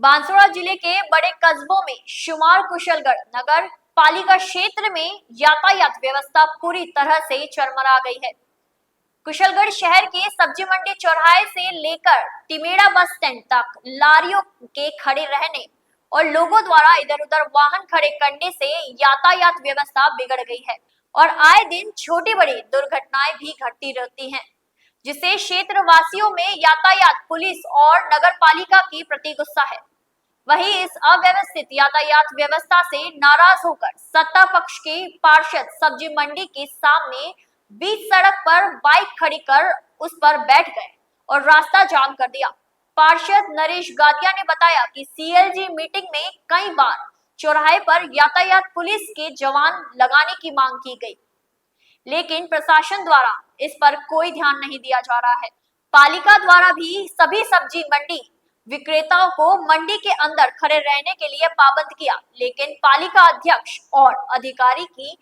बांसवाड़ा जिले के बड़े कस्बों में शुमार कुशलगढ़ नगर पालिका क्षेत्र में यातायात व्यवस्था पूरी तरह से चरमरा गई है। कुशलगढ़ शहर के सब्जी मंडी चौराहे से लेकर तिमेड़ा बस स्टैंड तक लारियों के खड़े रहने और लोगों द्वारा इधर उधर वाहन खड़े करने से यातायात व्यवस्था बिगड़ गई है और आए दिन छोटी बड़ी दुर्घटनाएं भी घटती रहती हैं, जिससे क्षेत्र वासियों में यातायात पुलिस और नगर पालिका की प्रति गुस्सा है। वहीं इस अव्यवस्थित यातायात व्यवस्था से नाराज होकर सत्ता पक्ष के पार्षद सब्जी मंडी के सामने बीच सड़क पर बाइक खड़ी कर उस पर बैठ गए और रास्ता जाम कर दिया। पार्षद नरेश गादिया ने बताया कि सीएलजी मीटिंग में कई बार चौराहे पर यातायात पुलिस के जवान लगाने की मांग की गई, लेकिन प्रशासन द्वारा इस पर कोई ध्यान नहीं दिया जा रहा है। पालिका द्वारा भी सभी सब्जी मंडी विक्रेताओं को मंडी के अंदर खड़े रहने के लिए पाबंद किया, लेकिन पालिका अध्यक्ष और अधिकारी की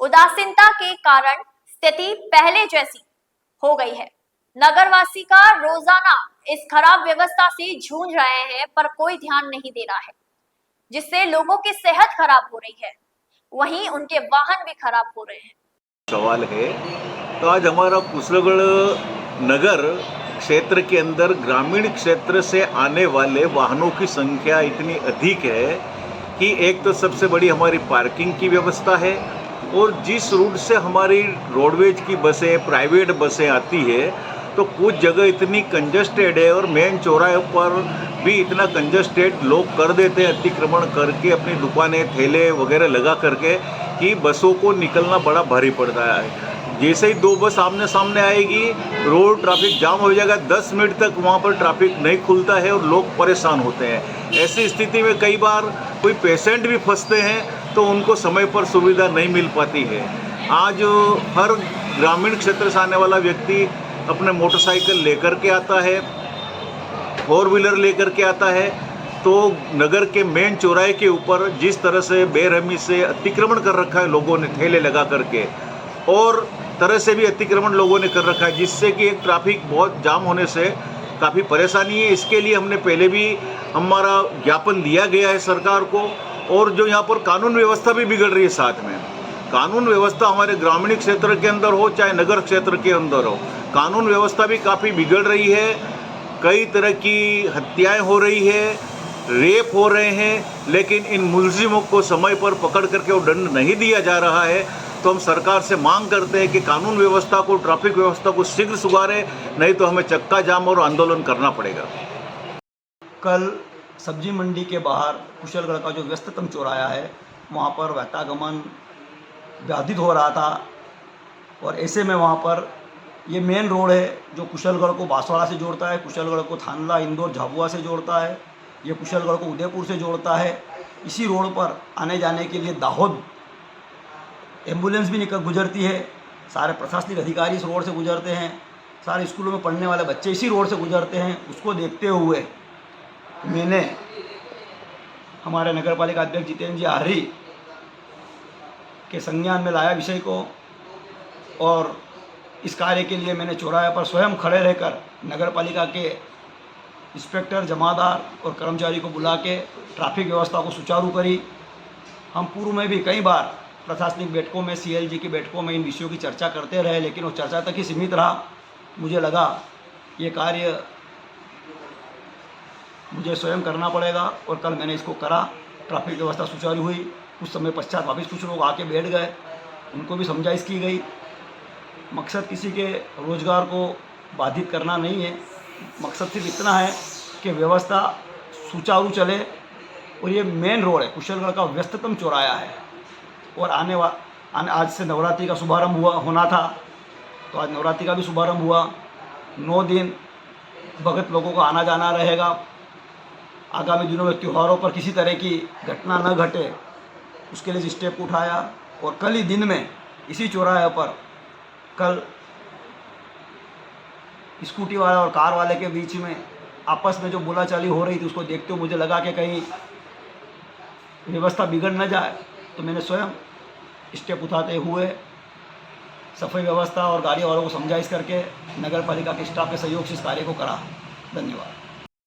उदासीनता के कारण स्थिति पहले जैसी हो गई है। नगरवासी का रोजाना इस खराब व्यवस्था से जूझ रहे हैं, पर कोई ध्यान नहीं दे रहा है, जिससे लोगों की सेहत खराब हो रही है, वहीं उनके वाहन भी खराब हो रहे हैं। सवाल है तो आज हमारा कुशलगढ़ नगर क्षेत्र के अंदर ग्रामीण क्षेत्र से आने वाले वाहनों की संख्या इतनी अधिक है कि एक तो सबसे बड़ी हमारी पार्किंग की व्यवस्था है और जिस रूट से हमारी रोडवेज की बसें प्राइवेट बसें आती है तो कुछ जगह इतनी कंजस्टेड है और मेन चौराहे पर भी इतना कंजस्टेड लोग कर देते हैं अतिक्रमण करके अपनी दुकानें ठेले वगैरह लगा करके कि बसों को निकलना बड़ा भारी पड़ता है। जैसे ही दो बस आमने सामने आएगी रोड ट्रैफिक जाम हो जाएगा, 10 मिनट तक वहाँ पर ट्रैफिक नहीं खुलता है और लोग परेशान होते हैं। ऐसी स्थिति में कई बार कोई पेशेंट भी फंसते हैं तो उनको समय पर सुविधा नहीं मिल पाती है। आज हर ग्रामीण क्षेत्र से आने वाला व्यक्ति अपने मोटरसाइकिल लेकर के आता है, 4 व्हीलर लेकर के आता है, तो नगर के मेन चौराहे के ऊपर जिस तरह से बेरहमी से अतिक्रमण कर रखा है लोगों ने ठेले लगा करके और तरह से भी अतिक्रमण लोगों ने कर रखा है, जिससे कि एक ट्रैफिक बहुत जाम होने से काफ़ी परेशानी है। इसके लिए हमने पहले भी हमारा ज्ञापन दिया गया है सरकार को और जो यहाँ पर कानून व्यवस्था भी बिगड़ रही है, साथ में कानून व्यवस्था हमारे ग्रामीण क्षेत्र के अंदर हो चाहे नगर क्षेत्र के अंदर हो, कानून व्यवस्था भी काफ़ी बिगड़ रही है। कई तरह की हत्याएं हो रही है, रेप हो रहे हैं, लेकिन इन मुलजिमों को समय पर पकड़ करके वो दंड नहीं दिया जा रहा है। तो हम सरकार से मांग करते हैं कि कानून व्यवस्था को, ट्रैफिक व्यवस्था को शीघ्र सुधारे, नहीं तो हमें चक्का जाम और आंदोलन करना पड़ेगा। कल सब्जी मंडी के बाहर कुशलगढ़ का जो व्यस्ततम चौराहा है वहाँ पर वातागमन बाधित हो रहा था और ऐसे में वहाँ पर ये मेन रोड है जो कुशलगढ़ को बांसवाड़ा से जोड़ता है, कुशलगढ़ को थानला, इंदौर, झाबुआ से जोड़ता है, ये कुशलगढ़ को उदयपुर से जोड़ता है। इसी रोड पर आने जाने के लिए दाहोद एम्बुलेंस भी निकल गुजरती है, सारे प्रशासनिक अधिकारी इस रोड से गुजरते हैं, सारे स्कूलों में पढ़ने वाले बच्चे इसी रोड से गुजरते हैं। उसको देखते हुए मैंने हमारे नगर पालिका अध्यक्ष जितेंद्र जी आर्य के संज्ञान में लाया विषय को और इस कार्य के लिए मैंने चौराहे पर स्वयं खड़े रहकर नगर पालिका के इंस्पेक्टर, जमादार और कर्मचारी को बुला के ट्रैफिक व्यवस्था को सुचारू करी। हम पूर्व में भी कई बार प्रशासनिक बैठकों में, सीएलजी की बैठकों में इन विषयों की चर्चा करते रहे, लेकिन वो चर्चा तक ही सीमित रहा। मुझे लगा ये कार्य मुझे स्वयं करना पड़ेगा और कल मैंने इसको करा। ट्रैफिक व्यवस्था सुचारू हुई। कुछ समय पश्चात वापस कुछ लोग आके बैठ गए, उनको भी समझाइश की गई। मकसद किसी के रोजगार को बाधित करना नहीं है, मकसद सिर्फ इतना है कि व्यवस्था सुचारू चले। और ये मेन रोड है, कुशलगढ़ का व्यस्ततम चौराहा है और आज से नवरात्रि का शुभारंभ होना था, तो आज नवरात्रि का भी शुभारंभ हुआ। 9 दिन भगत लोगों का आना जाना रहेगा। आगामी दिनों में त्योहारों पर किसी तरह की घटना न घटे उसके लिए स्टेप उठाया और कल ही दिन में इसी चौराहे पर कल स्कूटी वाला और कार वाले के बीच में आपस में जो बोलाचाली हो रही थी उसको देखते हुए मुझे लगा कि कहीं व्यवस्था बिगड़ न जाए, तो मैंने स्वयं स्टेप उठाते हुए सफाई व्यवस्था और गाड़ी वालों को समझाइश करके नगर पालिका के स्टाफ के सहयोग से इस कार्य को करा। धन्यवाद।